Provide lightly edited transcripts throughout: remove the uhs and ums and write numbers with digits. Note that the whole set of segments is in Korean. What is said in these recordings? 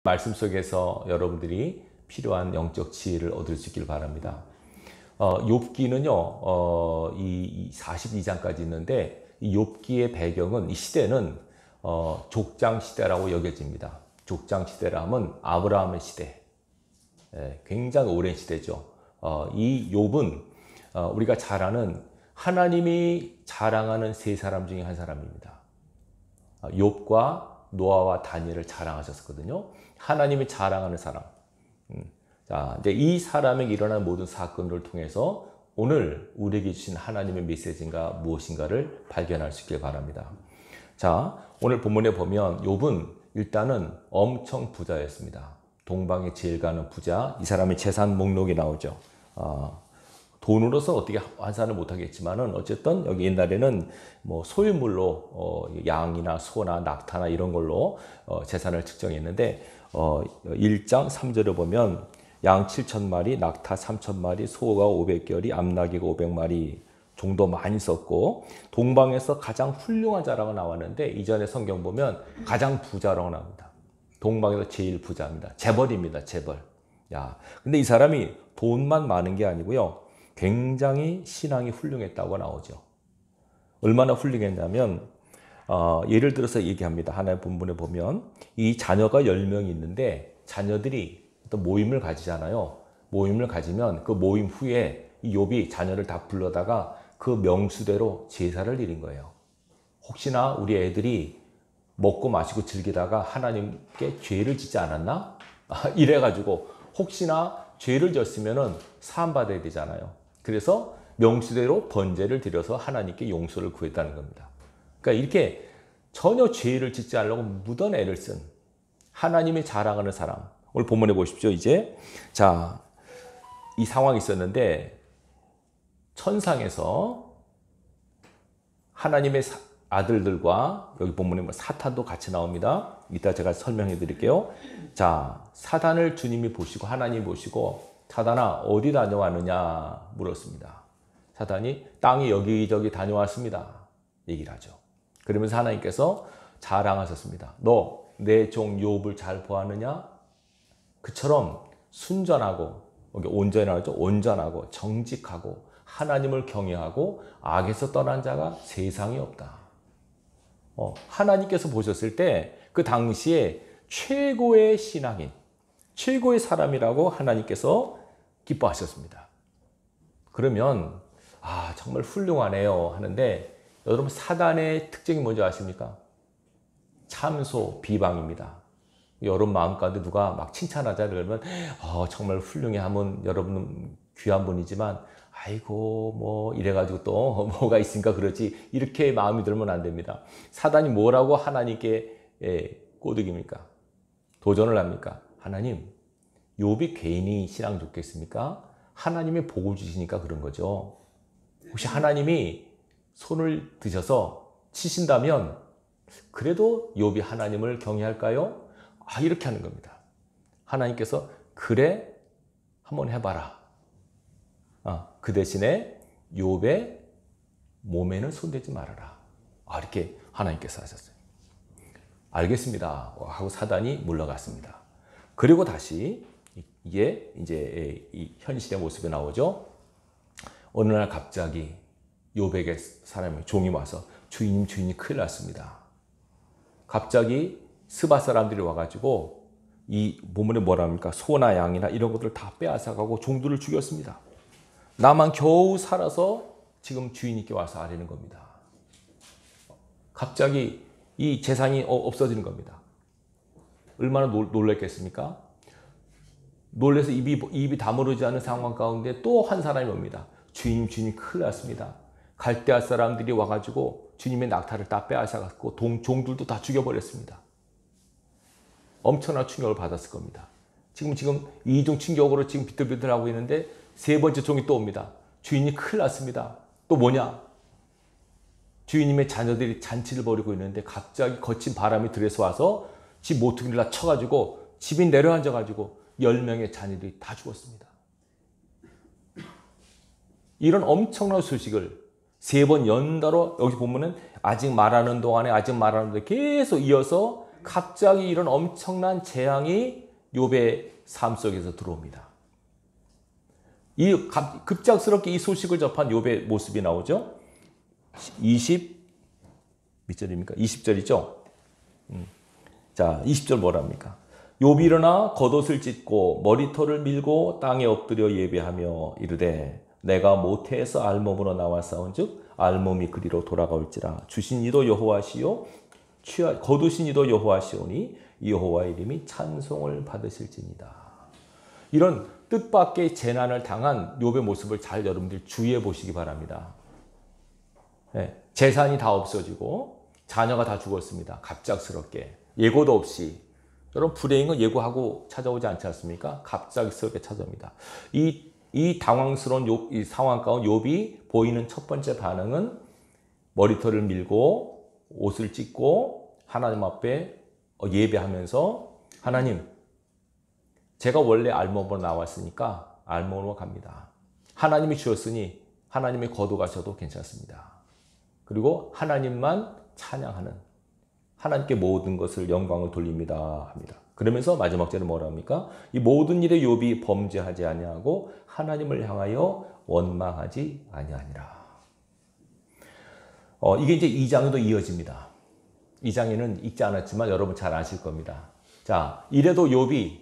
말씀 속에서 여러분들이 필요한 영적 지혜를 얻을 수 있길 바랍니다. 욥기는요, 이 42장까지 있는데, 이 욥기의 배경은, 이 시대는 족장 시대라고 여겨집니다. 족장 시대라 하면 아브라함의 시대, 굉장히 오랜 시대죠. 이 욥은 우리가 잘 아는 하나님이 자랑하는 세 사람 중에 한 사람입니다. 욥과 노아와 다니엘을 자랑하셨거든요. 하나님이 자랑하는 사람. 자, 이제 이 사람에게 일어난 모든 사건들을 통해서 오늘 우리에게 주신 하나님의 메시지가 무엇인가를 발견할 수 있길 바랍니다. 자, 오늘 본문에 보면 욥은 일단은 엄청 부자였습니다. 동방에 제일 가는 부자. 이 사람의 재산 목록이 나오죠. 돈으로서 어떻게 환산을 못하겠지만은 어쨌든 여기 옛날에는 뭐 소유물로 양이나 소나 낙타나 이런 걸로 재산을 측정했는데 1장 3절에 보면 양 7,000마리, 낙타 3,000마리, 소가 500결이, 암나귀가 500마리 정도 많이 썼고 동방에서 가장 훌륭한 자라고 나왔는데 이전에 성경 보면 가장 부자라고 나옵니다. 동방에서 제일 부자입니다. 재벌입니다. 재벌. 야, 근데 이 사람이 돈만 많은 게 아니고요. 굉장히 신앙이 훌륭했다고 나오죠. 얼마나 훌륭했냐면 예를 들어서 얘기합니다. 하나의 본문에 보면 이 자녀가 10명이 있는데 자녀들이 어떤 모임을 가지잖아요. 모임을 가지면 그 모임 후에 이 욥이 자녀를 다 불러다가 그 명수대로 제사를 드린 거예요. 혹시나 우리 애들이 먹고 마시고 즐기다가 하나님께 죄를 짓지 않았나? 이래가지고 혹시나 죄를 졌으면 사함받아야 되잖아요. 그래서 명수대로 번제를 드려서 하나님께 용서를 구했다는 겁니다. 그러니까 이렇게 전혀 죄를 짓지 않으려고 무던 애를 쓴 하나님이 자랑하는 사람. 오늘 본문에 보십시오. 이제 자, 이 상황이 있었는데 천상에서 하나님의 아들들과 여기 본문에 사탄도 같이 나옵니다. 이따 제가 설명해 드릴게요. 자, 사단을 주님이 보시고 하나님이 보시고 사단아 어디 다녀왔느냐 물었습니다. 사단이 땅이 여기저기 다녀왔습니다. 얘기를 하죠. 그러면서 하나님께서 자랑하셨습니다. 너 내 종 욥을 잘 보았느냐? 그처럼 순전하고 여기 온전하죠. 온전하고 정직하고 하나님을 경외하고 악에서 떠난 자가 세상에 없다. 하나님께서 보셨을 때 그 당시에 최고의 신앙인, 최고의 사람이라고 하나님께서 기뻐하셨습니다. 그러면 정말 훌륭하네요 하는데 여러분 사단의 특징이 뭔지 아십니까? 참소, 비방입니다. 여러분 마음 가운데 누가 막 칭찬하자 그러면 정말 훌륭해 하면 여러분은 귀한 분이지만 아이고 뭐 이래가지고 또 뭐가 있으니까 그러지 이렇게 마음이 들면 안 됩니다. 사단이 뭐라고 하나님께 꼬드깁니까? 도전을 합니까? 하나님, 욥이 괜히 신앙 좋겠습니까? 하나님이 복을 주시니까 그런 거죠. 혹시 하나님이 손을 드셔서 치신다면 그래도 욥이 하나님을 경외할까요? 이렇게 하는 겁니다. 하나님께서 그래 한번 해봐라. 그 대신에 욥의 몸에는 손대지 말아라. 이렇게 하나님께서 하셨어요. 알겠습니다 하고 사단이 물러갔습니다. 그리고 다시 이게 이제 이 현실의 모습이 나오죠. 어느 날 갑자기 욥에게 사람이 종이 와서 주인님 큰일 났습니다. 갑자기 스바 사람들이 와가지고 이 본문에 뭐라 합니까? 소나 양이나 이런 것들을 다 빼앗아가고 종들을 죽였습니다. 나만 겨우 살아서 지금 주인님께 와서 아뢰는 겁니다. 갑자기 이 재산이 없어지는 겁니다. 얼마나 놀랬겠습니까? 놀래서 입이 다물어지지 않은 상황 가운데 또 한 사람이 옵니다. 주님 큰일 났습니다. 갈대아 사람들이 와가지고 주님의 낙타를 다 빼앗아갔고 종들도 다 죽여버렸습니다. 엄청난 충격을 받았을 겁니다. 지금 2종 충격으로 지금 비틀비틀하고 있는데 세 번째 종이 또 옵니다. 주인이 큰일 났습니다. 또 뭐냐? 주인님의 자녀들이 잔치를 벌이고 있는데 갑자기 거친 바람이 들에서 와서 집 모퉁이를 다 쳐가지고 집이 내려앉아가지고 10명의 자녀들이 다 죽었습니다. 이런 엄청난 소식을 3번 연달아 여기 보면은 아직 말하는 동안에 계속 이어서 갑자기 이런 엄청난 재앙이 욥의 삶 속에서 들어옵니다. 이 급작스럽게 이 소식을 접한 욥의 모습이 나오죠. 20몇 절입니까? 20절이죠. 자, 20절 뭐랍니까? 욥이 일어나 겉옷을 찢고 머리털을 밀고 땅에 엎드려 예배하며 이르되 내가 모태에서 알몸으로 나와 싸운즉 알몸이 그리로 돌아가올지라. 주신 이도 여호와시요 거두신 이도 여호와시오니 여호와의 이름이 찬송을 받으실지니라. 이런 뜻밖의 재난을 당한 욥의 모습을 잘 여러분들 주의해 보시기 바랍니다. 네, 재산이 다 없어지고 자녀가 다 죽었습니다. 갑작스럽게 예고도 없이. 여러분 불행은 예고하고 찾아오지 않지 않습니까? 갑작스럽게 찾아옵니다. 이 당황스러운 이 상황 가운데 욥이 보이는 첫 번째 반응은 머리털을 밀고 옷을 찢고 하나님 앞에 예배하면서 하나님, 제가 원래 알몸으로 나왔으니까 알몸으로 갑니다. 하나님이 주셨으니 하나님이 거둬가셔도 괜찮습니다. 그리고 하나님만 찬양하는, 하나님께 모든 것을 영광을 돌립니다 합니다. 그러면서 마지막 절에 뭐라 합니까? 이 모든 일에 욥이 범죄하지 아니하고 하나님을 향하여 원망하지 아니하니라. 이게 이제 2장에도 이어집니다. 2장에는 읽지 않았지만 여러분 잘 아실 겁니다. 자, 이래도 욥이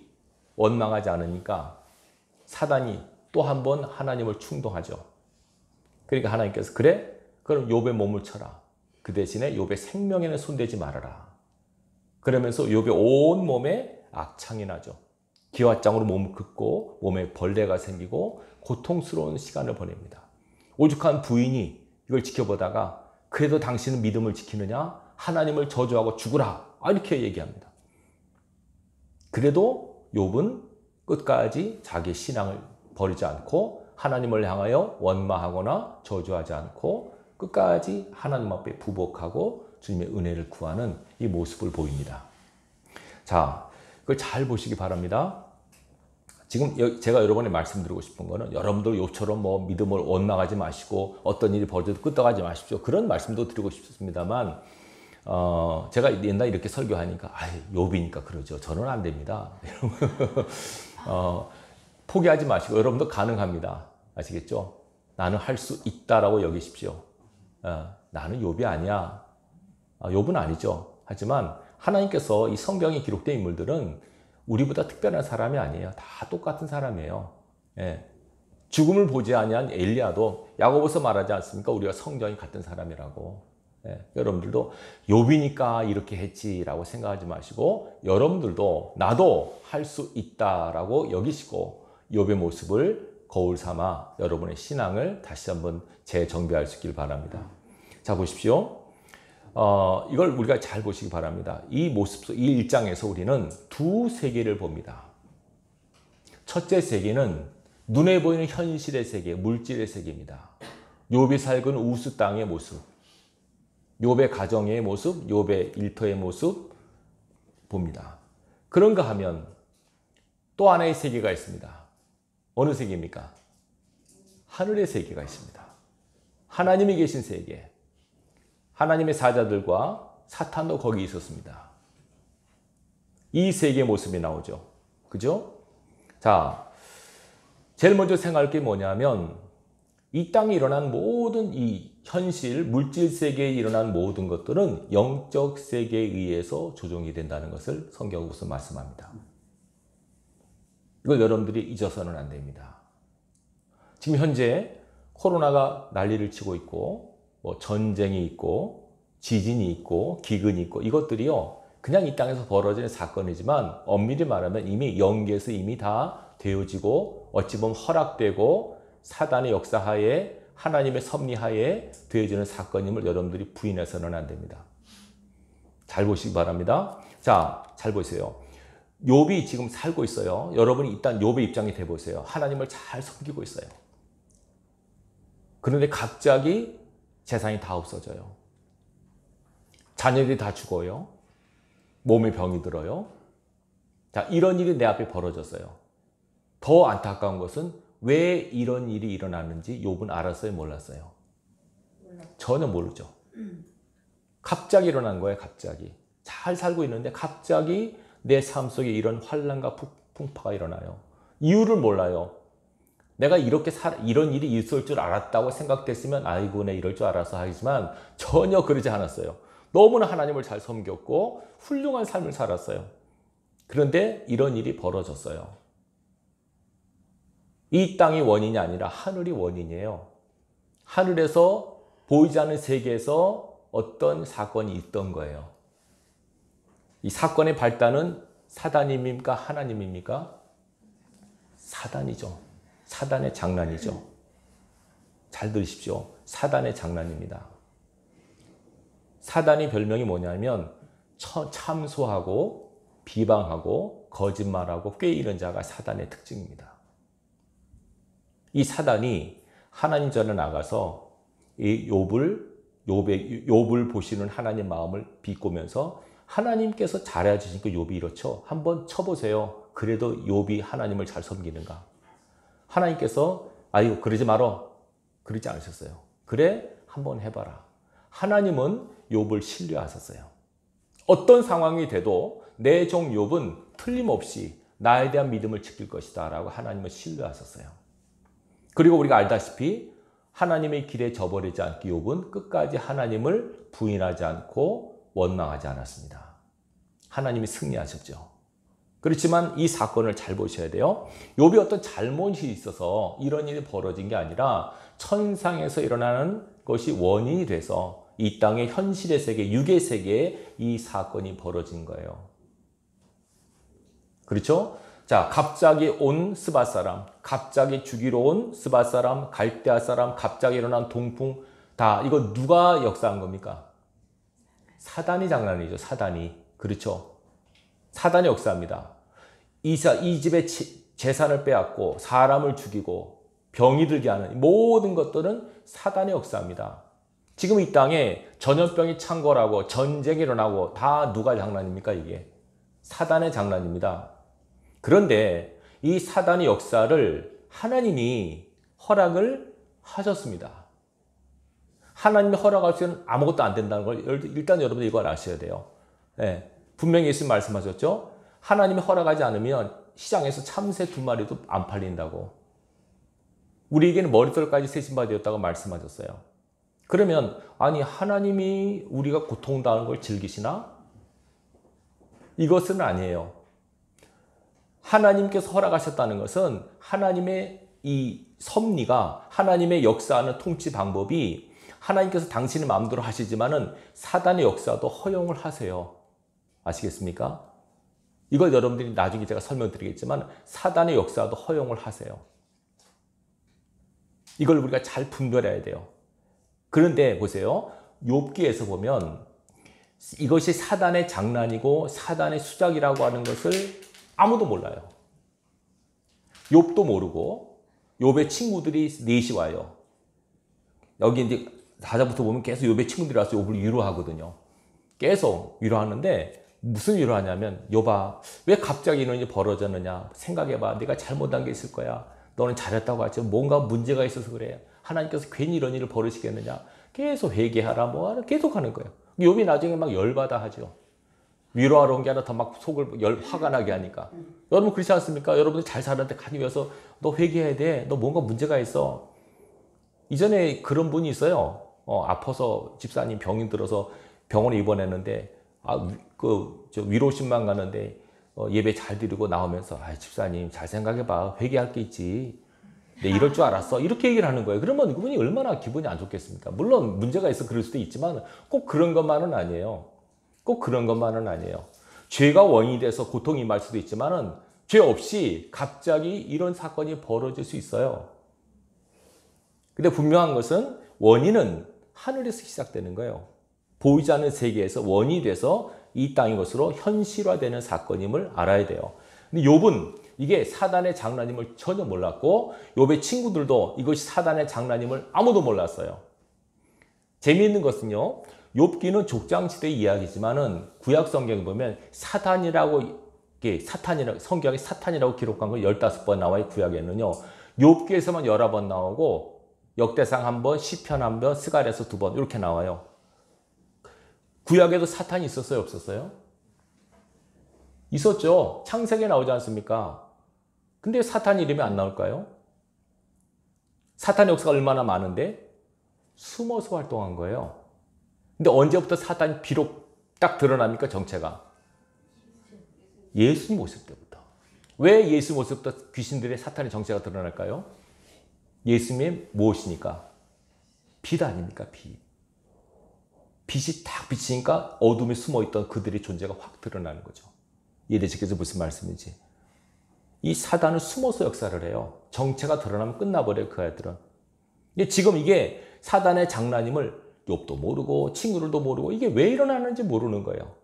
원망하지 않으니까 사단이 또 한 번 하나님을 충동하죠. 그러니까 하나님께서 그래? 그럼 욥의 몸을 쳐라. 그 대신에 욥의 생명에는 손대지 말아라. 그러면서 욥의 온 몸에 악창이 나죠. 기왓장으로 몸을 긋고 몸에 벌레가 생기고 고통스러운 시간을 보냅니다. 오죽한 부인이 이걸 지켜보다가 그래도 당신은 믿음을 지키느냐? 하나님을 저주하고 죽으라. 이렇게 얘기합니다. 그래도 욥은 끝까지 자기 신앙을 버리지 않고 하나님을 향하여 원망하거나 저주하지 않고 끝까지 하나님 앞에 부복하고 주님의 은혜를 구하는 이 모습을 보입니다. 자, 그걸 잘 보시기 바랍니다. 지금 제가 여러분에 말씀드리고 싶은 거는 여러분들 욥처럼 뭐 믿음을 원망하지 마시고 어떤 일이 벌어져도 끄떡하지 마십시오. 그런 말씀도 드리고 싶습니다만 제가 옛날에 이렇게 설교하니까 욥이니까 그러죠. 저는 안 됩니다. 포기하지 마시고 여러분도 가능합니다. 아시겠죠? 나는 할 수 있다라고 여기십시오. 나는 욥이 아니야. 욥은 아니죠. 하지만 하나님께서 이 성경에 기록된 인물들은 우리보다 특별한 사람이 아니에요. 다 똑같은 사람이에요. 예. 죽음을 보지 아니한 엘리야도 야고보서 말하지 않습니까? 우리가 성경이 같은 사람이라고. 예. 여러분들도 욥이니까 이렇게 했지라고 생각하지 마시고 여러분들도 나도 할 수 있다라고 여기시고 욥의 모습을 거울 삼아 여러분의 신앙을 다시 한번 재정비할 수 있길 바랍니다. 자, 보십시오. 이걸 우리가 잘 보시기 바랍니다. 이 모습 속, 이 1장에서 우리는 두 세계를 봅니다. 첫째 세계는 눈에 보이는 현실의 세계, 물질의 세계입니다. 욥이 살고 있는 우스 땅의 모습, 욥의 가정의 모습, 욥의 일터의 모습 봅니다. 그런가 하면 또 하나의 세계가 있습니다. 어느 세계입니까? 하늘의 세계가 있습니다. 하나님이 계신 세계. 하나님의 사자들과 사탄도 거기 있었습니다. 이 세계의 모습이 나오죠. 그죠? 자, 제일 먼저 생각할 게 뭐냐면 이 땅에 일어난 모든 이 현실, 물질 세계에 일어난 모든 것들은 영적 세계에 의해서 조종이 된다는 것을 성경은 우선 말씀합니다. 이걸 여러분들이 잊어서는 안 됩니다. 지금 현재 코로나가 난리를 치고 있고 뭐 전쟁이 있고 지진이 있고 기근이 있고 이것들이요 그냥 이 땅에서 벌어지는 사건이지만 엄밀히 말하면 이미 영계에서 이미 다 되어지고 어찌 보면 허락되고 사단의 역사하에 하나님의 섭리하에 되어지는 사건임을 여러분들이 부인해서는 안 됩니다. 잘 보시기 바랍니다. 자, 잘 보세요. 욥이 지금 살고 있어요. 여러분이 일단 욥의 입장이 돼보세요. 하나님을 잘 섬기고 있어요. 그런데 갑자기 재산이 다 없어져요. 자녀들이 다 죽어요. 몸에 병이 들어요. 자, 이런 일이 내 앞에 벌어졌어요. 더 안타까운 것은 왜 이런 일이 일어났는지 욥은 알았어요? 몰랐어요? 전혀 모르죠. 갑자기 일어난 거예요. 갑자기. 잘 살고 있는데 갑자기 내 삶 속에 이런 환난과 풍파가 일어나요. 이유를 몰라요. 내가 이렇게 이런 일이 있을 줄 알았다고 생각됐으면 아이고 내 이럴 줄 알아서 하지만 전혀 그러지 않았어요. 너무나 하나님을 잘 섬겼고 훌륭한 삶을 살았어요. 그런데 이런 일이 벌어졌어요. 이 땅이 원인이 아니라 하늘이 원인이에요. 하늘에서 보이지 않는 세계에서 어떤 사건이 있던 거예요. 이 사건의 발단은 사단입니까? 하나님입니까? 사단이죠. 사단의 장난이죠. 잘 들으십시오. 사단의 장난입니다. 사단의 별명이 뭐냐면 참소하고 비방하고 거짓말하고 꾀이는 자가 사단의 특징입니다. 이 사단이 하나님 전에 나가서 이 욥을 보시는 하나님 마음을 비꼬면서 하나님께서 잘해 주신 그 욥이 이렇죠. 한번 쳐보세요. 그래도 욥이 하나님을 잘 섬기는가? 하나님께서 아유 그러지 말어. 그러지 않으셨어요. 그래 한번 해봐라. 하나님은 욥을 신뢰하셨어요. 어떤 상황이 돼도 내 종 욥은 틀림없이 나에 대한 믿음을 지킬 것이다 라고 하나님을 신뢰하셨어요. 그리고 우리가 알다시피 하나님의 길에 저버리지 않기 욥은 끝까지 하나님을 부인하지 않고 원망하지 않았습니다. 하나님이 승리하셨죠. 그렇지만 이 사건을 잘 보셔야 돼요. 욥이 어떤 잘못이 있어서 이런 일이 벌어진 게 아니라 천상에서 일어나는 것이 원인이 돼서 이 땅의 현실의 세계, 육의 세계에 이 사건이 벌어진 거예요. 그렇죠? 자, 갑자기 온 스밧 사람, 갑자기 죽이러 온 스밧 사람, 갈대아 사람, 갑자기 일어난 동풍, 다 이거 누가 역사한 겁니까? 사단이 장난이죠. 사단이. 그렇죠? 사단이 역사합니다. 이 집의 재산을 빼앗고 사람을 죽이고 병이 들게 하는 모든 것들은 사단의 역사입니다. 지금 이 땅에 전염병이 창궐하고 전쟁이 일어나고 다 누가 장난입니까? 이게 사단의 장난입니다. 그런데 이 사단의 역사를 하나님이 허락을 하셨습니다. 하나님이 허락할 수는 아무것도 안 된다는 걸 일단 여러분들 이걸 아셔야 돼요. 네, 분명히 예수님 말씀하셨죠? 하나님이 허락하지 않으면 시장에서 참새 2마리도 안 팔린다고. 우리에게는 머릿결까지 세신바 되었다고 말씀하셨어요. 그러면 아니 하나님이 우리가 고통당하는 걸 즐기시나? 이것은 아니에요. 하나님께서 허락하셨다는 것은 하나님의 이 섭리가 하나님의 역사하는 통치 방법이 하나님께서 당신의 마음대로 하시지만은 사단의 역사도 허용을 하세요. 아시겠습니까? 이걸 여러분들이 나중에 제가 설명드리겠지만 사단의 역사도 허용을 하세요. 이걸 우리가 잘 분별해야 돼요. 그런데 보세요. 욥기에서 보면 이것이 사단의 장난이고 사단의 수작이라고 하는 것을 아무도 몰라요. 욥도 모르고 욥의 친구들이 넷이 와요. 여기 이제 4장부터 보면 계속 욥의 친구들이 와서 욥을 위로하거든요. 계속 위로하는데 무슨 위로하냐면 욥아 왜 갑자기 이런 일이 벌어졌느냐 생각해봐. 네가 잘못한 게 있을 거야. 너는 잘했다고 하지 뭔가 문제가 있어서 그래. 하나님께서 괜히 이런 일을 벌이시겠느냐. 계속 회개하라 뭐하라 계속 하는 거예요. 욥이 나중에 막 열받아 하죠. 위로하러 온 게 아니라 더 막 속을 화가 나게 하니까. 여러분 그렇지 않습니까? 여러분들 잘 살았는데 간이 와서 너 회개해야 돼. 너 뭔가 문제가 있어. 이전에 그런 분이 있어요. 아파서 집사님 병이 들어서 병원에 입원했는데 위로심만 가는데 예배 잘 드리고 나오면서 집사님 잘 생각해봐. 회개할 게 있지. 내 이럴 줄 알았어. 이렇게 얘기를 하는 거예요. 그러면 그분이 얼마나 기분이 안 좋겠습니까? 물론 문제가 있어 그럴 수도 있지만 꼭 그런 것만은 아니에요. 꼭 그런 것만은 아니에요. 죄가 원인이 돼서 고통이 임할 수도 있지만은 죄 없이 갑자기 이런 사건이 벌어질 수 있어요. 근데 분명한 것은 원인은 하늘에서 시작되는 거예요. 보이지 않는 세계에서 원인이 돼서 이 땅의 것으로 현실화되는 사건임을 알아야 돼요. 근데 욥은 이게 사단의 장난임을 전혀 몰랐고 욥의 친구들도 이것이 사단의 장난임을 아무도 몰랐어요. 재미있는 것은요. 욥기는 족장시대의 이야기지만은 구약 성경에 보면 사탄이라고 성경에 사탄이라고 기록한 거 15번 나와요. 구약에는요. 욥기에서만 11번 나오고 역대상 1번, 시편 1번, 스가랴서 2번 이렇게 나와요. 구약에도 사탄이 있었어요, 없었어요? 있었죠. 창세기에 나오지 않습니까? 근데 사탄 이름이 안 나올까요? 사탄의 역사가 얼마나 많은데 숨어서 활동한 거예요. 근데 언제부터 사탄이 비록 딱 드러납니까? 정체가. 예수님 모습 때부터. 왜 예수 모습부터 귀신들의 사탄의 정체가 드러날까요? 예수님의 무엇이니까? 빛 아닙니까? 빛. 빛이 딱 비치니까 어둠에 숨어있던 그들의 존재가 확 드러나는 거죠. 이해되시겠죠? 무슨 말씀인지. 이 사단은 숨어서 역사를 해요. 정체가 드러나면 끝나버려요. 그 아이들은. 근데 지금 이게 사단의 장난임을 욥도 모르고 친구들도 모르고 이게 왜 일어나는지 모르는 거예요.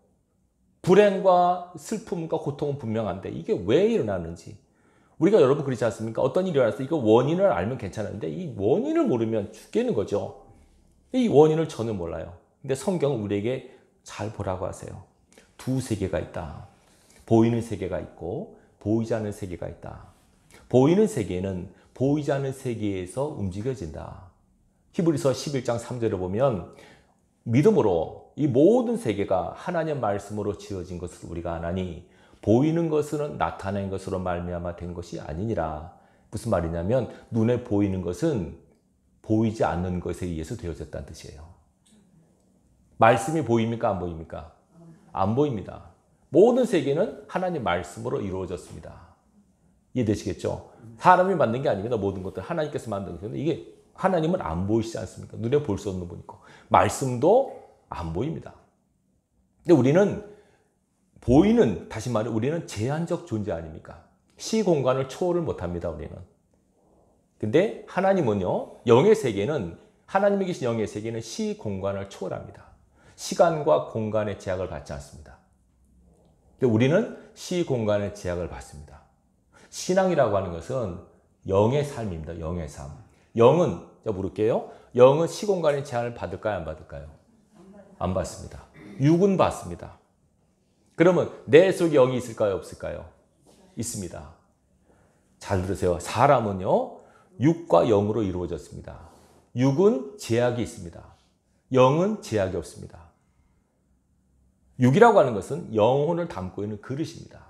불행과 슬픔과 고통은 분명한데 이게 왜 일어나는지. 우리가 여러분 그렇지 않습니까? 어떤 일이 일어났어. 이거 원인을 알면 괜찮은데 이 원인을 모르면 죽겠는 거죠. 이 원인을 전혀 몰라요. 근데 성경은 우리에게 잘 보라고 하세요. 두 세계가 있다. 보이는 세계가 있고 보이지 않는 세계가 있다. 보이는 세계는 보이지 않는 세계에서 움직여진다. 히브리서 11장 3절을 보면 믿음으로 이 모든 세계가 하나님의 말씀으로 지어진 것을 우리가 아나니 보이는 것은 나타낸 것으로 말미암아 된 것이 아니니라. 무슨 말이냐면 눈에 보이는 것은 보이지 않는 것에 의해서 되어졌다는 뜻이에요. 말씀이 보입니까? 안 보입니까? 안 보입니다. 모든 세계는 하나님 말씀으로 이루어졌습니다. 이해되시겠죠? 사람이 만든 게 아닙니다. 모든 것들 하나님께서 만든 것인데 이게 하나님은 안 보이시지 않습니까? 눈에 볼 수 없는 분이고 말씀도 안 보입니다. 근데 우리는 보이는, 다시 말해 우리는 제한적 존재 아닙니까? 시공간을 초월을 못합니다. 우리는. 근데 하나님은요, 영의 세계는, 하나님이 계신 영의 세계는 시공간을 초월합니다. 시간과 공간의 제약을 받지 않습니다. 우리는 시공간의 제약을 받습니다. 신앙이라고 하는 것은 영의 삶입니다. 영의 삶. 영은, 제가 물을게요. 영은 시공간의 제한을 받을까요? 안 받을까요? 안 받습니다. 육은 받습니다. 그러면 내 속에 영이 있을까요? 없을까요? 있습니다. 잘 들으세요. 사람은요, 육과 영으로 이루어졌습니다. 육은 제약이 있습니다. 영은 제약이 없습니다. 육이라고 하는 것은 영혼을 담고 있는 그릇입니다.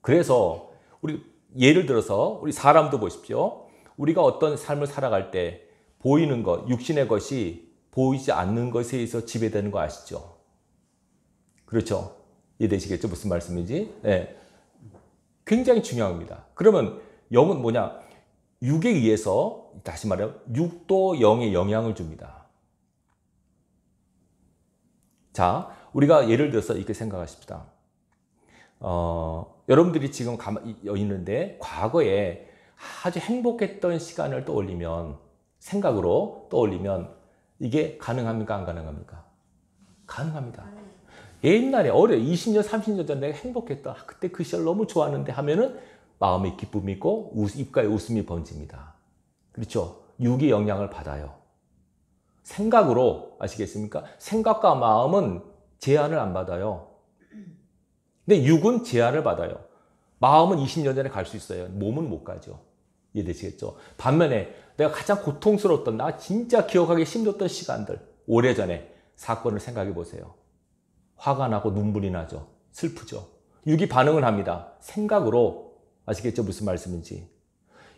그래서 우리 예를 들어서 우리 사람도 보십시오. 우리가 어떤 삶을 살아갈 때 보이는 것, 육신의 것이 보이지 않는 것에 의해서 지배되는 거 아시죠? 그렇죠? 이해되시겠죠? 무슨 말씀인지? 네. 굉장히 중요합니다. 그러면 영은 뭐냐? 육에 의해서, 다시 말하면 육도 영에 영향을 줍니다. 자, 우리가 예를 들어서 이렇게 생각하십시다. 여러분들이 지금 가만히 있는데 과거에 아주 행복했던 시간을 떠올리면, 생각으로 떠올리면 이게 가능합니까? 안 가능합니까? 가능합니다. 옛날에 20년, 30년 전에 내가 행복했다. 그때 그 시절 너무 좋았는데 하면은 마음에 기쁨이 있고 입가에 웃음이 번집니다. 그렇죠? 육의 영향을 받아요. 생각으로, 아시겠습니까? 생각과 마음은 제한을 안 받아요. 근데 육은 제한을 받아요. 마음은 20년 전에 갈 수 있어요. 몸은 못 가죠. 이해되시겠죠? 반면에 내가 가장 고통스러웠던, 나 진짜 기억하기 힘들었던 시간들, 오래전에 사건을 생각해 보세요. 화가 나고 눈물이 나죠. 슬프죠. 육이 반응을 합니다. 생각으로. 아시겠죠? 무슨 말씀인지.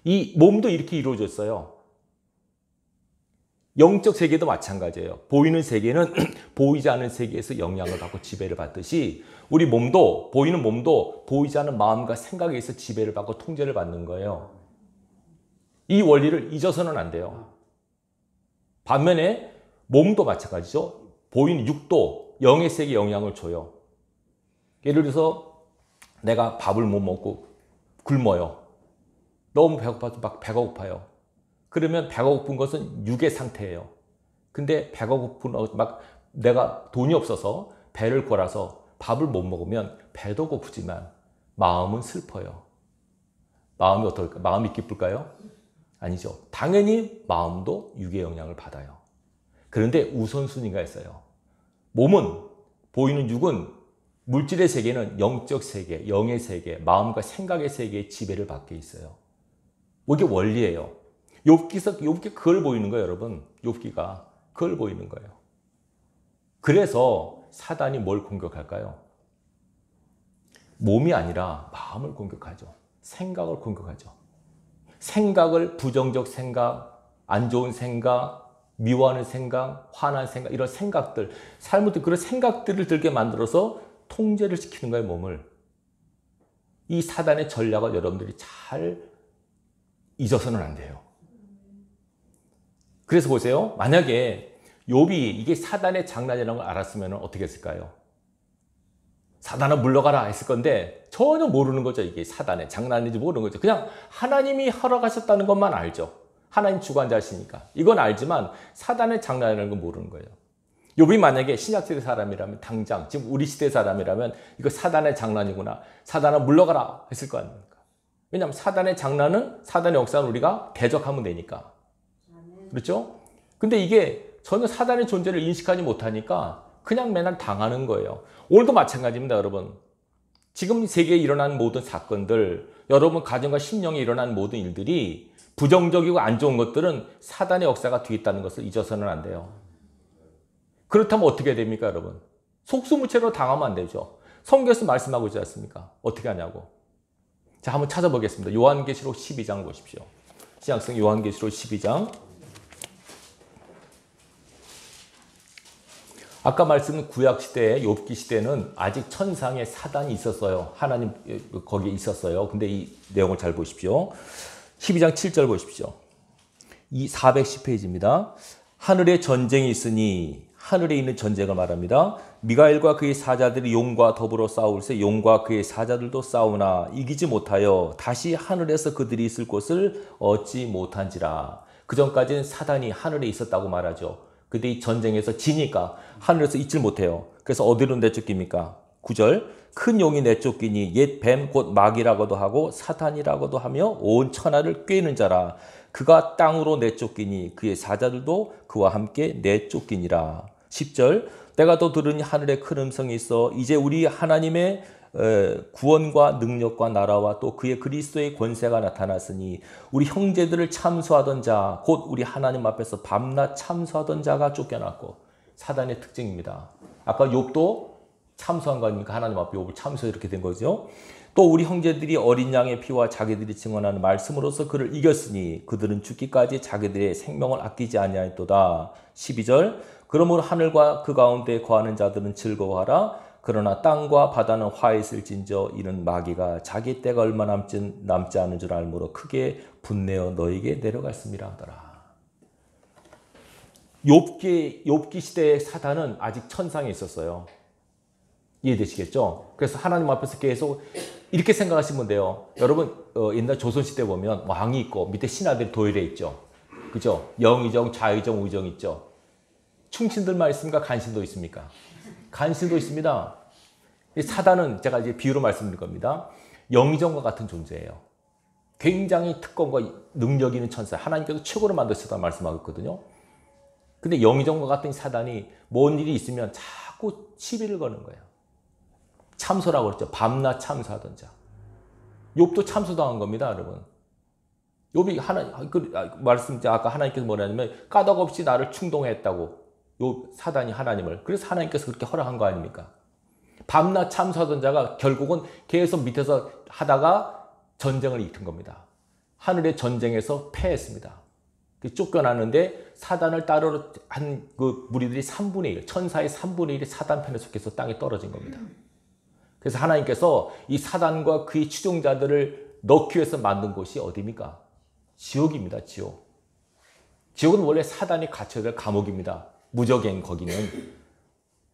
이 몸도 이렇게 이루어졌어요. 영적 세계도 마찬가지예요. 보이는 세계는 보이지 않는 세계에서 영향을 받고 지배를 받듯이 우리 몸도, 보이는 몸도 보이지 않는 마음과 생각에 의해서 지배를 받고 통제를 받는 거예요. 이 원리를 잊어서는 안 돼요. 반면에 몸도 마찬가지죠. 보이는 육도 영의 세계에 영향을 줘요. 예를 들어서 내가 밥을 못 먹고 굶어요. 너무 배고파서 막 배가 고파요. 그러면 배가 고픈 것은 육의 상태예요. 근데 배가 고픈, 막 내가 돈이 없어서 배를 골아서 밥을 못 먹으면 배도 고프지만 마음은 슬퍼요. 마음이 어떨까? 마음이 기쁠까요? 아니죠. 당연히 마음도 육의 영향을 받아요. 그런데 우선순위가 있어요. 몸은, 보이는 육은 물질의 세계는 영적 세계, 영의 세계, 마음과 생각의 세계의 지배를 받게 있어요. 이게 원리예요. 욥기가 그걸 보이는 거예요, 여러분. 욥기가 그걸 보이는 거예요. 그래서 사단이 뭘 공격할까요? 몸이 아니라 마음을 공격하죠. 생각을 공격하죠. 생각을 부정적 생각, 안 좋은 생각, 미워하는 생각, 화난 생각, 이런 생각들, 삶부터 그런 생각들을 들게 만들어서 통제를 시키는 거예요, 몸을. 이 사단의 전략을 여러분들이 잘 잊어서는 안 돼요. 그래서 보세요. 만약에 욥이 이게 사단의 장난이라는 걸 알았으면 어떻게 했을까요? 사단아 물러가라 했을 건데 전혀 모르는 거죠. 이게 사단의 장난인지 모르는 거죠. 그냥 하나님이 허락하셨다는 것만 알죠. 하나님 주관자시니까. 이건 알지만 사단의 장난이라는 건 모르는 거예요. 욥이 만약에 신약시대 사람이라면 당장 지금 우리 시대 사람이라면 이거 사단의 장난이구나. 사단아 물러가라 했을 거 아닙니까? 왜냐하면 사단의 장난은 사단의 역사는 우리가 대적하면 되니까. 그렇죠? 근데 이게 전혀 사단의 존재를 인식하지 못하니까 그냥 맨날 당하는 거예요. 오늘도 마찬가지입니다, 여러분. 지금 세계에 일어난 모든 사건들, 여러분 가정과 심령에 일어난 모든 일들이 부정적이고 안 좋은 것들은 사단의 역사가 뒤에 있다는 것을 잊어서는 안 돼요. 그렇다면 어떻게 됩니까, 여러분? 속수무책으로 당하면 안 되죠. 성경에서 말씀하고 있지 않습니까? 어떻게 하냐고. 자, 한번 찾아보겠습니다. 요한계시록 12장 보십시오. 신약성 요한계시록 12장. 아까 말씀은 구약시대에 욥기 시대는 아직 천상에 사단이 있었어요. 하나님 거기에 있었어요. 근데 이 내용을 잘 보십시오. 12장 7절 보십시오. 이 410페이지입니다. 하늘에 전쟁이 있으니 하늘에 있는 전쟁을 말합니다. 미가엘과 그의 사자들이 용과 더불어 싸울세 용과 그의 사자들도 싸우나 이기지 못하여 다시 하늘에서 그들이 있을 곳을 얻지 못한지라. 그전까지는 사단이 하늘에 있었다고 말하죠. 근데 이 전쟁에서 지니까 하늘에서 있질 못해요. 그래서 어디로 내쫓깁니까? 9절 큰 용이 내쫓기니 옛 뱀 곧 마귀라고도 하고 사탄이라고도 하며 온 천하를 꿰는 자라. 그가 땅으로 내쫓기니 그의 사자들도 그와 함께 내쫓기니라. 10절 내가 또 들으니 하늘에 큰 음성이 있어 이제 우리 하나님의 구원과 능력과 나라와 또 그의 그리스도의 권세가 나타났으니 우리 형제들을 참소하던 자 곧 우리 하나님 앞에서 밤낮 참소하던 자가 쫓겨났고. 사단의 특징입니다. 아까 욥도 참소한 거 아닙니까? 하나님 앞에 욥을 참소 이렇게 된 거죠. 또 우리 형제들이 어린 양의 피와 자기들이 증언하는 말씀으로서 그를 이겼으니 그들은 죽기까지 자기들의 생명을 아끼지 아니하였도다. 12절 그러므로 하늘과 그 가운데 거하는 자들은 즐거워하라. 그러나 땅과 바다는 화했을진저 이는 마귀가 자기 때가 얼마 남지 않은 줄 알므로 크게 분내어 너에게 내려갔습니다 하더라. 욥기 시대의 사단은 아직 천상에 있었어요. 이해되시겠죠? 그래서 하나님 앞에서 계속 이렇게 생각하시면 돼요. 여러분 옛날 조선시대 보면 왕이 있고 밑에 신하들이 도열해 있죠. 그죠? 영의정, 좌의정, 우의정 있죠. 충신들만 있습니까? 간신도 있습니까? 간신도 있습니다. 사단은 제가 이제 비유로 말씀드릴 겁니다. 영의정과 같은 존재예요. 굉장히 특권과 능력 있는 천사, 하나님께서 최고로 만드셨다고 말씀하고 있거든요. 근데 영의정과 같은 사단이 뭔 일이 있으면 자꾸 시비를 거는 거예요. 참소라고 그랬죠. 밤낮 참소하던 자. 욥도 참소당한 겁니다, 여러분. 욥이 말씀 아까 하나님께서 뭐라냐면 까닭없이 나를 충동했다고. 요 사단이 하나님을. 그래서 하나님께서 그렇게 허락한 거 아닙니까? 밤낮 참소하던 자가 결국은 계속 밑에서 하다가 전쟁을 이끈 겁니다. 하늘의 전쟁에서 패했습니다. 쫓겨나는데 사단을 따르러 한 그 무리들이 3분의 1, 천사의 3분의 1이 사단 편에 속해서 땅에 떨어진 겁니다. 그래서 하나님께서 이 사단과 그의 추종자들을 넣기 위해서 만든 곳이 어디입니까? 지옥입니다. 지옥. 지옥은 원래 사단이 갇혀야 될 감옥입니다. 무적행 거기는.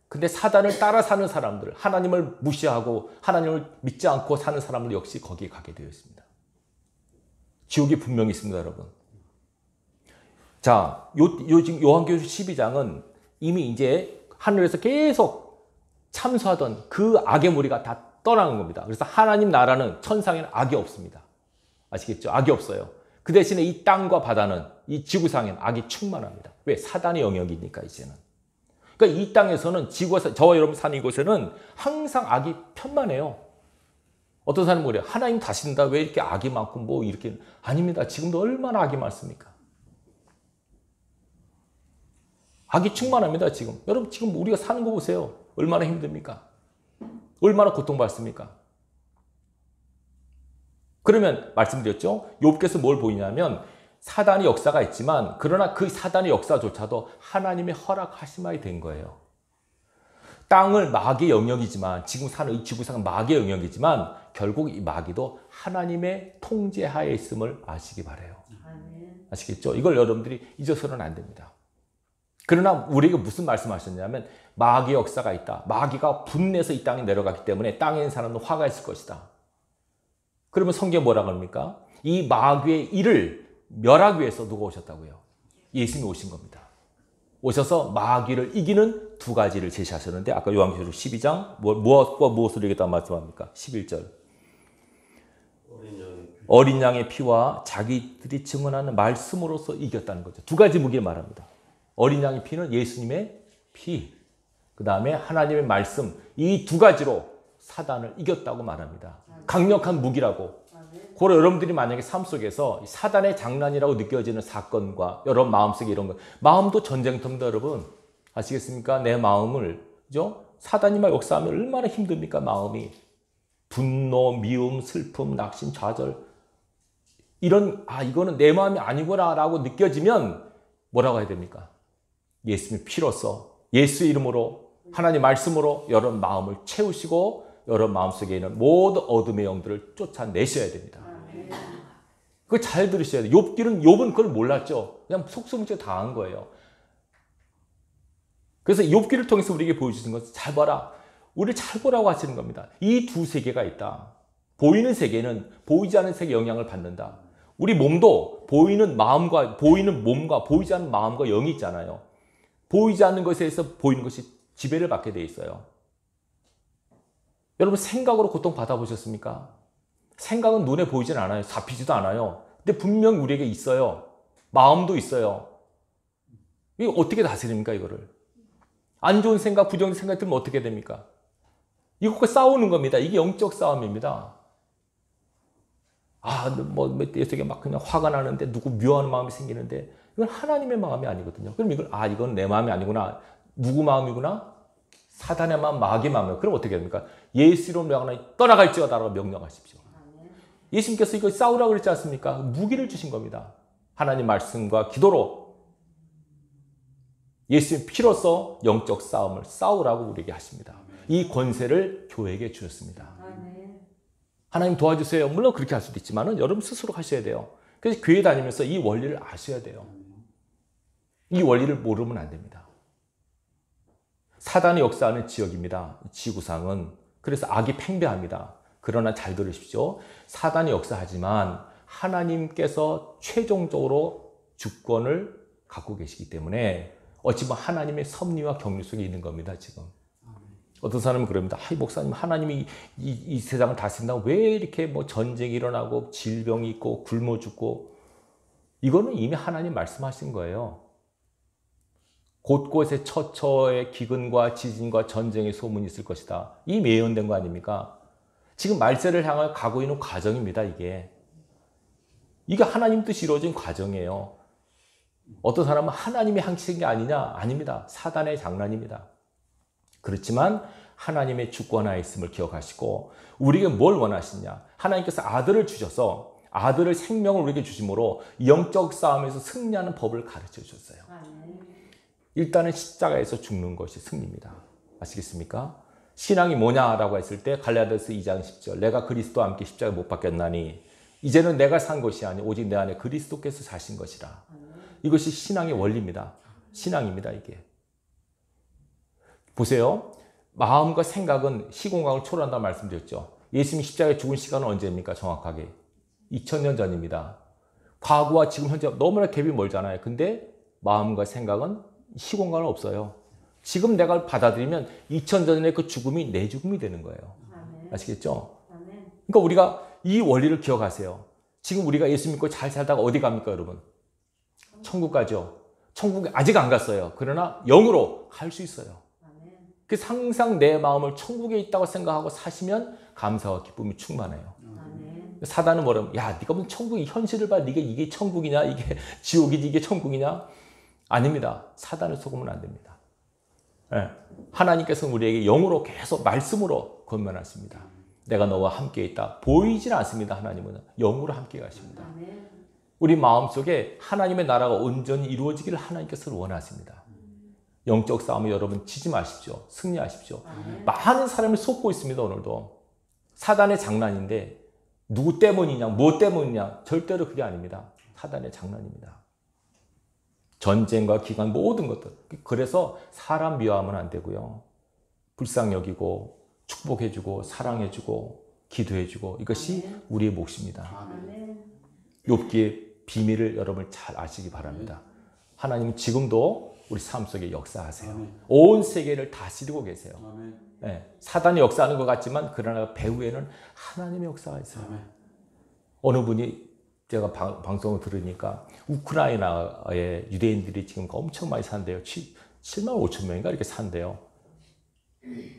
근데 사단을 따라 사는 사람들, 하나님을 무시하고 하나님을 믿지 않고 사는 사람들 역시 거기에 가게 되어 있습니다. 지옥이 분명히 있습니다, 여러분. 자, 지금 요한계시록 12장은 이미 이제 하늘에서 계속 참소하던 그 악의 무리가 다 떠나는 겁니다. 그래서 하나님 나라는 천상에는 악이 없습니다. 아시겠죠? 악이 없어요. 그 대신에 이 땅과 바다는 이 지구상에는 악이 충만합니다. 왜? 사단의 영역이니까 이제는. 그러니까 이 땅에서는 지구에서 저와 여러분 사는 이곳에는 항상 악이 편만해요. 어떤 사람은 그래요. 하나님 다신다. 왜 이렇게 악이 많고 뭐 이렇게. 아닙니다. 지금도 얼마나 악이 많습니까? 악이 충만합니다. 지금. 여러분 지금 우리가 사는 거 보세요. 얼마나 힘듭니까? 얼마나 고통받습니까? 그러면 말씀드렸죠. 욥기에서 뭘 보이냐면 사단의 역사가 있지만 그러나 그 사단의 역사조차도 하나님의 허락하심하에 된 거예요. 땅을 마귀의 영역이지만 지금 사는 이 지구상은 마귀의 영역이지만 결국 이 마귀도 하나님의 통제하에 있음을 아시기 바라요. 아시겠죠? 이걸 여러분들이 잊어서는 안 됩니다. 그러나 우리에게 무슨 말씀하셨냐면 마귀의 역사가 있다. 마귀가 분내서 이 땅에 내려갔기 때문에 땅에 있는 사람은 화가 있을 것이다. 그러면 성경에 뭐라고 합니까? 이 마귀의 일을 멸하기 위해서 누가 오셨다고요? 예수님이 오신 겁니다. 오셔서 마귀를 이기는 두 가지를 제시하셨는데 아까 요한계시록 12장 무엇과 무엇을 이기다 말씀합니까? 11절 어린 양의 피와 자기들이 증언하는 말씀으로서 이겼다는 거죠. 두 가지 무기를 말합니다. 어린 양의 피는 예수님의 피, 그 다음에 하나님의 말씀, 이 두 가지로 사단을 이겼다고 말합니다. 강력한 무기라고. 그리고 여러분들이 만약에 삶 속에서 사단의 장난이라고 느껴지는 사건과 여러분 마음속에 이런 거, 마음도 전쟁터입니다, 여러분. 아시겠습니까? 내 마음을, 그죠? 사단이 막 역사하면 얼마나 힘듭니까, 마음이. 분노, 미움, 슬픔, 낙심, 좌절. 이런, 이거는 내 마음이 아니구나 라고 느껴지면 뭐라고 해야 됩니까? 예수님의 피로써, 예수의 이름으로, 하나님 말씀으로 여러분 마음을 채우시고 여러분 마음속에 있는 모든 어둠의 영들을 쫓아내셔야 됩니다. 그거 잘 들으셔야 돼요. 욥은 그걸 몰랐죠. 그냥 속수무책 당한 거예요. 그래서 욥기를 통해서 우리에게 보여주시는 것은 잘 봐라. 우리를 잘 보라고 하시는 겁니다. 이 두 세계가 있다. 보이는 세계는 보이지 않는 세계에 영향을 받는다. 우리 몸도 보이는 마음과 보이는 몸과 보이지 않는 마음과 영이 있잖아요. 보이지 않는 것에 의해서 보이는 것이 지배를 받게 돼 있어요. 여러분 생각으로 고통 받아보셨습니까? 생각은 눈에 보이진 않아요. 잡히지도 않아요. 근데 분명 우리에게 있어요. 마음도 있어요. 이거 어떻게 다스립니까, 이거를? 안 좋은 생각, 부정적인 생각 들면 어떻게 됩니까? 이것과 싸우는 겁니다. 이게 영적 싸움입니다. 예수에게 막 그냥 화가 나는데 누구 미워하는 마음이 생기는데 이건 하나님의 마음이 아니거든요. 그럼 이건 내 마음이 아니구나. 누구 마음이구나? 사단의 마음, 마귀의 마음이에요. 그럼 어떻게 됩니까? 예수 이름으로 하나님 떠나갈지어다라고 명령하십시오. 예수님께서 이거 싸우라고 그랬지 않습니까? 무기를 주신 겁니다. 하나님 말씀과 기도로 예수님 피로써 영적 싸움을 싸우라고 우리에게 하십니다. 이 권세를 교회에게 주셨습니다. 하나님 도와주세요. 물론 그렇게 할 수도 있지만 여러분 스스로 하셔야 돼요. 그래서 교회 다니면서 이 원리를 아셔야 돼요. 이 원리를 모르면 안 됩니다. 사단이 역사하는 지역입니다. 지구상은. 그래서 악이 팽배합니다. 그러나 잘 들으십시오. 사단이 역사하지만 하나님께서 최종적으로 주권을 갖고 계시기 때문에 어찌 보면 하나님의 섭리와 격리 속에 있는 겁니다, 지금. 어떤 사람은 그럽니다. 목사님, 하나님이 이 세상을 다스린다고 왜 이렇게 전쟁이 일어나고 질병이 있고 굶어 죽고. 이거는 이미 하나님 말씀하신 거예요. 곳곳에 처처의 기근과 지진과 전쟁의 소문이 있을 것이다. 이미 예언된 거 아닙니까? 지금 말세를 향해 가고 있는 과정입니다, 이게. 이게 하나님 뜻이 이루어진 과정이에요. 어떤 사람은 하나님이 하신 게 아니냐? 아닙니다. 사단의 장난입니다. 그렇지만 하나님의 주권하에 있음을 기억하시고 우리에게 뭘 원하시냐? 하나님께서 아들을 주셔서 아들을 생명을 우리에게 주심으로 영적 싸움에서 승리하는 법을 가르쳐 주셨어요. 일단은 십자가에서 죽는 것이 승리입니다. 아시겠습니까? 신앙이 뭐냐라고 했을 때 갈라디아서 2장 10절 내가 그리스도와 함께 십자가에 못 박혔나니 이제는 내가 산 것이 아니 오직 내 안에 그리스도께서 사신 것이라. 이것이 신앙의 원리입니다. 신앙입니다, 이게. 보세요. 마음과 생각은 시공간을 초월한다고 말씀드렸죠. 예수님이 십자가에 죽은 시간은 언제입니까? 정확하게 2000년 전입니다. 과거와 지금 현재 너무나 갭이 멀잖아요. 근데 마음과 생각은 시공간은 없어요. 지금 내가 받아들이면 2000년 전의 그 죽음이 내 죽음이 되는 거예요. 아시겠죠? 그러니까 우리가 이 원리를 기억하세요. 지금 우리가 예수 믿고 잘 살다가 어디 갑니까, 여러분? 천국 가죠. 천국에 아직 안 갔어요. 그러나 영으로 갈 수 있어요. 그래서 항상 내 마음을 천국에 있다고 생각하고 사시면 감사와 기쁨이 충만해요. 사단은 뭐라면, 야, 네가 무슨 천국이 현실을 봐. 이게 천국이냐? 이게 지옥이지? 이게 천국이냐? 아닙니다. 사단을 속으면 안 됩니다. 네. 하나님께서는 우리에게 영으로 계속 말씀으로 권면하십니다. 내가 너와 함께 있다. 보이질 않습니다. 하나님은 영으로 함께 가십니다. 우리 마음속에 하나님의 나라가 온전히 이루어지기를 하나님께서 원하십니다. 영적 싸움에 여러분 지지 마십시오. 승리하십시오. 많은 사람이 속고 있습니다. 오늘도. 사단의 장난인데 누구 때문이냐, 뭐 때문이냐, 절대로 그게 아닙니다. 사단의 장난입니다. 전쟁과 기관 모든 것들. 그래서 사람 미워하면 안 되고요. 불쌍히 여기고 축복해주고 사랑해주고 기도해주고 이것이 우리의 몫입니다. 욥기의 비밀을 여러분 잘 아시기 바랍니다. 하나님은 지금도 우리 삶 속에 역사하세요. 온 세계를 다스리고 계세요. 네, 사단이 역사하는 것 같지만 그러나 배후에는 하나님의 역사가 있어요. 어느 분이 제가 방송을 들으니까 우크라이나에 유대인들이 지금 엄청 많이 산대요. 7만 5천 명인가 이렇게 산대요.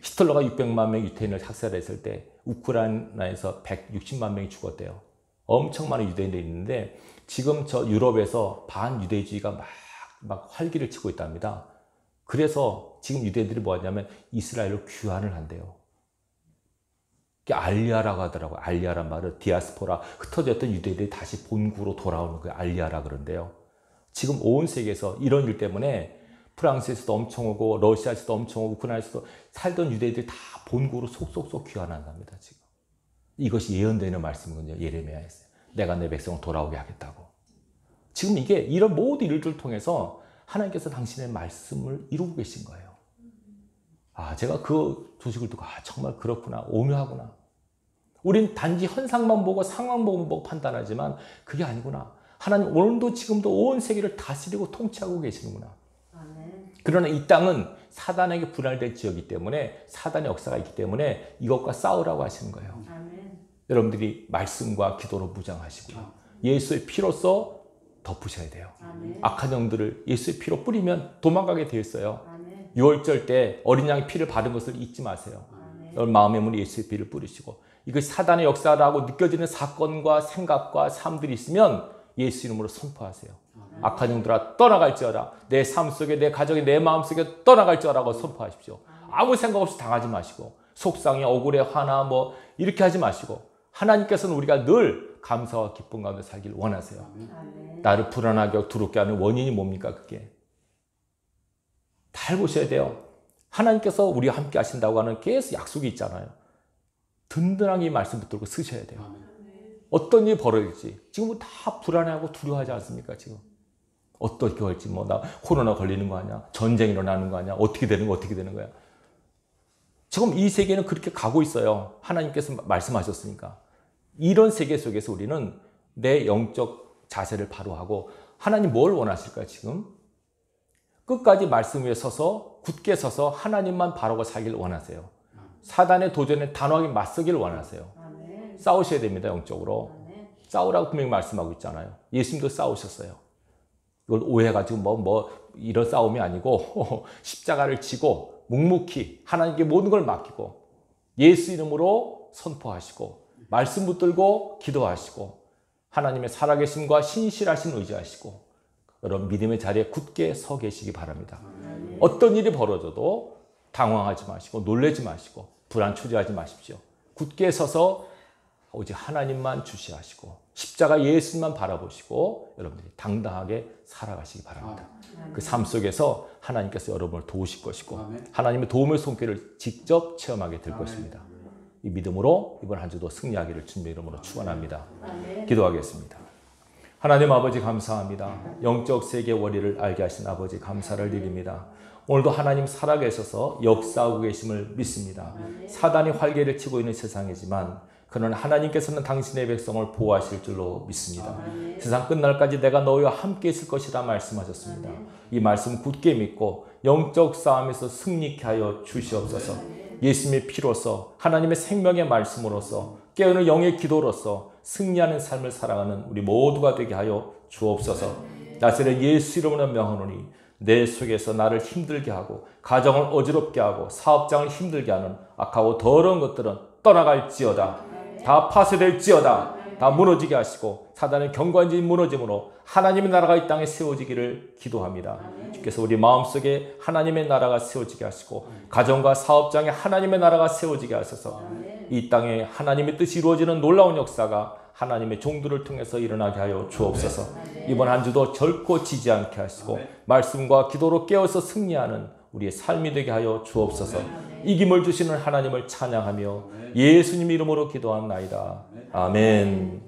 히틀러가 600만 명 유대인을 학살했을 때 우크라이나에서 160만 명이 죽었대요. 엄청 많은 유대인들이 있는데 지금 저 유럽에서 반유대주의가 막 활기를 치고 있답니다. 그래서 지금 유대인들이 뭐 하냐면 이스라엘로 귀환을 한대요. 알리아라고 하더라고요. 알리아란 말은 디아스포라, 흩어졌던 유대인들이 다시 본국으로 돌아오는 거예요. 알리아라 그런데요. 지금 온 세계에서 이런 일 때문에 프랑스에서도 엄청 오고 러시아에서도 엄청 오고 우크라이나에서도 살던 유대인들이 다 본국으로 속속속 귀환한답니다. 지금 이것이 예언되는 말씀이군요. 예레미야에서 내가 내 백성을 돌아오게 하겠다고. 지금 이게 이런 모든 일들을 통해서 하나님께서 당신의 말씀을 이루고 계신 거예요. 제가 그 소식을 듣고 정말 그렇구나, 오묘하구나. 우린 단지 현상만 보고 상황 보고 판단하지만 그게 아니구나. 하나님 오늘도 지금도 온 세계를 다스리고 통치하고 계시는구나. 그러나 이 땅은 사단에게 분할된 지역이기 때문에 사단의 역사가 있기 때문에 이것과 싸우라고 하시는 거예요. 여러분들이 말씀과 기도로 무장하시고요. 예수의 피로써 덮으셔야 돼요. 악한 영들을 예수의 피로 뿌리면 도망가게 되어 있어요. 6월절 때 어린 양의 피를 받은 것을 잊지 마세요. 여러분 마음의 문에 예수의 피를 뿌리시고 이것이 사단의 역사라고 느껴지는 사건과 생각과 삶들이 있으면 예수 이름으로 선포하세요. 악한 영들아 떠나갈지어다. 내 삶 속에 내 가정에 내 마음 속에 떠나갈지어라고 선포하십시오. 아무 생각 없이 당하지 마시고 속상해 억울해 화나 뭐 이렇게 하지 마시고 하나님께서는 우리가 늘 감사와 기쁨 가운데 살기를 원하세요. 나를 불안하게 하고 두렵게 하는 원인이 뭡니까 그게? 잘 보셔야 돼요. 하나님께서 우리와 함께 하신다고 하는 계속 약속이 있잖아요. 든든하게 이 말씀 붙들고 쓰셔야 돼요. 어떤 일이 벌어질지 지금은 다 불안해하고 두려워하지 않습니까? 지금 어떻게 할지 뭐 나 코로나 걸리는 거 아니야? 전쟁이 일어나는 거 아니야? 어떻게 되는 거야? 지금 이 세계는 그렇게 가고 있어요. 하나님께서 말씀하셨으니까. 이런 세계 속에서 우리는 내 영적 자세를 바로 하고 하나님 뭘 원하실까요? 지금 끝까지 말씀 위에 서서 굳게 서서 하나님만 바라고 살기를 원하세요. 사단의 도전에 단호하게 맞서기를 원하세요. 싸우셔야 됩니다. 영적으로. 싸우라고 분명히 말씀하고 있잖아요. 예수님도 싸우셨어요. 이걸 오해해가지고 이런 싸움이 아니고 십자가를 지고 묵묵히 하나님께 모든 걸 맡기고 예수 이름으로 선포하시고 말씀 붙들고 기도하시고 하나님의 살아계심과 신실하신 의지하시고 여러분 믿음의 자리에 굳게 서 계시기 바랍니다. 어떤 일이 벌어져도 당황하지 마시고 놀라지 마시고 불안 초조하지 마십시오. 굳게 서서 오직 하나님만 주시하시고 십자가 예수님만 바라보시고 여러분들이 당당하게 살아가시기 바랍니다. 그 삶 속에서 하나님께서 여러분을 도우실 것이고 하나님의 도움의 손길을 직접 체험하게 될 것입니다. 이 믿음으로 이번 한 주도 승리하기를 주님의 이름으로 축원합니다. 기도하겠습니다. 하나님 아버지 감사합니다. 영적 세계 원리를 알게 하신 아버지 감사를 드립니다. 오늘도 하나님 살아계셔서 역사하고 계심을 믿습니다. 사단이 활개를 치고 있는 세상이지만 그러나 하나님께서는 당신의 백성을 보호하실 줄로 믿습니다. 세상 끝날까지 내가 너희와 함께 있을 것이라 말씀하셨습니다. 이 말씀 굳게 믿고 영적 싸움에서 승리케 하여 주시옵소서. 예수님의 피로서 하나님의 생명의 말씀으로서 깨어있는 영의 기도로서 승리하는 삶을 살아가는 우리 모두가 되게 하여 주옵소서. 나사렛 예수 이름으로 명하노니 내 속에서 나를 힘들게 하고 가정을 어지럽게 하고 사업장을 힘들게 하는 악하고 더러운 것들은 떠나갈지어다. 다 파쇄될지어다. 다 무너지게 하시고 사단의 경관이 무너짐으로 하나님의 나라가 이 땅에 세워지기를 기도합니다. 주께서 우리 마음속에 하나님의 나라가 세워지게 하시고 가정과 사업장에 하나님의 나라가 세워지게 하셔서 이 땅에 하나님의 뜻이 이루어지는 놀라운 역사가 하나님의 종들을 통해서 일어나게 하여 주옵소서. 이번 한 주도 결코 지지 않게 하시고 말씀과 기도로 깨어서 승리하는 우리의 삶이 되게 하여 주옵소서. 이김을 주시는 하나님을 찬양하며 예수님 이름으로 기도합나이다. 아멘.